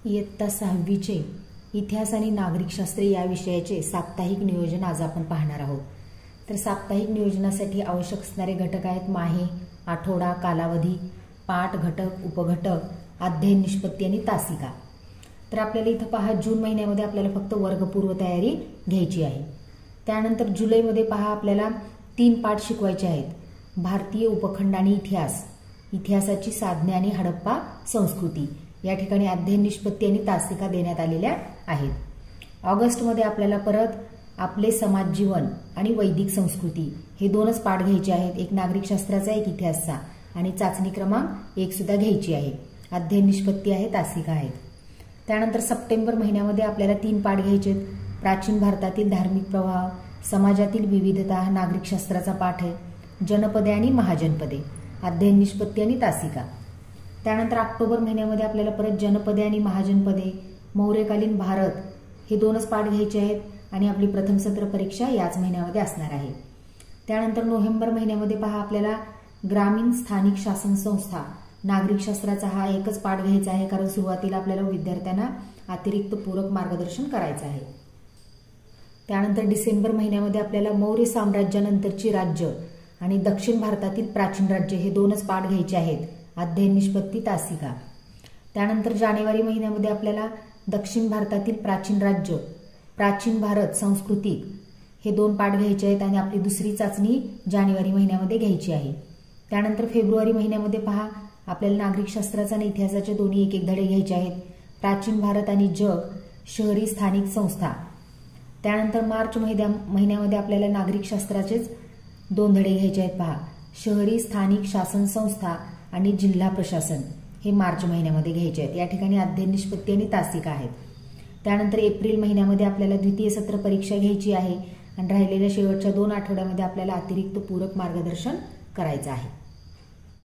इयत्ता 6वीचे इतिहास आणि नागरिकशास्त्र या विषयाचे साप्ताहिक नियोजन आज आपण पाहणार आहोत। तर साप्ताहिक नियोजनासाठी आवश्यक असणारे घटक आहेत माहे, आठवडा, कालावधी, पाठ, घटक, उपघटक, अध्ययन निष्पत्ती आणि तासिका। तर आपल्याला इथं पहा जून महिन्यामध्ये आपल्याला फक्त वर्गपूर्व तयारी घ्यायची आहे। त्यानंतर जुलैमध्ये पहा आपल्याला 3 पाठ शिकवायचे आहेत, भारतीय उपखंड आणि इतिहास, इतिहासाची साधने आणि हडप्पा संस्कृती। या ठिकाणी अध्ययन निष्पत्ती आणि तासिका देण्यात आलेल्या आहेत। ऑगस्टमध्ये आपल्याला परत आपले समाज जीवन आणि वैदिक संस्कृती हे 2च पाठ घ्यायचे आहेत, एक नागरिकशास्त्राचा एक इतिहासचा, आणि चाचणी क्रमांक 1 सुद्धा घ्यायची आहे। अध्ययन निष्पत्ती आहे, तासिका आहेत। त्यानंतर सप्टेंबर महिन्यामध्ये आपल्याला 3 पाठ घ्यायचे आहेत, प्राचीन भारतातील धार्मिक प्रवाह, समाजातील विविधता हा नागरिकशास्त्राचा पाठ आहे, जनपदे आणि महाजनपदे, अध्ययन निष्पत्ती आणि तासिका। त्यानंतर ऑक्टोबर महिन्यामध्ये आपल्याला परत जनपदे आणि महाजनपदे, मौर्यकालीन भारत हे 2च पाठ घ्यायचे आहेत आणि आपली प्रथम सत्र परीक्षा याच महिन्यामध्ये असणार आहे। त्यानंतर नोव्हेंबर महिन्यामध्ये पहा आपल्याला ग्रामीण स्थानिक शासन संस्था, नागरिकशास्त्राचा हा एकच पाठ घ्यायचा आहे, कारण सुरुवातीला आपल्याला विद्यार्थ्यांना अतिरिक्त पूरक मार्गदर्शन करायचं आहे। त्यानंतर डिसेंबर महिन्यामध्ये आपल्याला मौर्य साम्राज्यानंतरची राज्य आणि दक्षिण भारतातील प्राचीन राज्य हे 2च पाठ घ्यायचे आहेत, अध्ययन निष्पत्ती, तासिका। त्यानंतर जानेवारी महिन्यामध्ये आपल्याला दक्षिण भारतातील प्राचीन राज्य, प्राचीन भारत, सांस्कृतिक हे 2 पाठ घ्यायचे आहेत आणि आपली दुसरी चाचणी जानेवारी महिन्यामध्ये घ्यायची आहे। त्यानंतर फेब्रुवारी महिन्यामध्ये पहा आपल्याला नागरिकशास्त्राचा आणि इतिहासाचे दोन्ही एक एक धडे घ्यायचे आहेत, प्राचीन भारत आणि जग, शहरी स्थानिक संस्था। त्यानंतर मार्च महिन्यामध्ये आपल्याला नागरिकशास्त्राचेच 2 धडे घ्यायचे आहेत, पहा शहरी स्थानिक शासन संस्था आणि जिल्हा प्रशासन हे मार्च महिन्यामध्ये घ्यायचे आहेत। या ठिकाणी अध्ययन निष्पत्ती आणि तासिका आहेत। त्यानंतर एप्रिल महिन्यामध्ये आपल्याला द्वितीय सत्र परीक्षा घ्यायची आहे आणि राहिलेल्या शेवटच्या 2 आठवड्यामध्ये आपल्याला अतिरिक्त पूरक मार्गदर्शन करायचं आहे।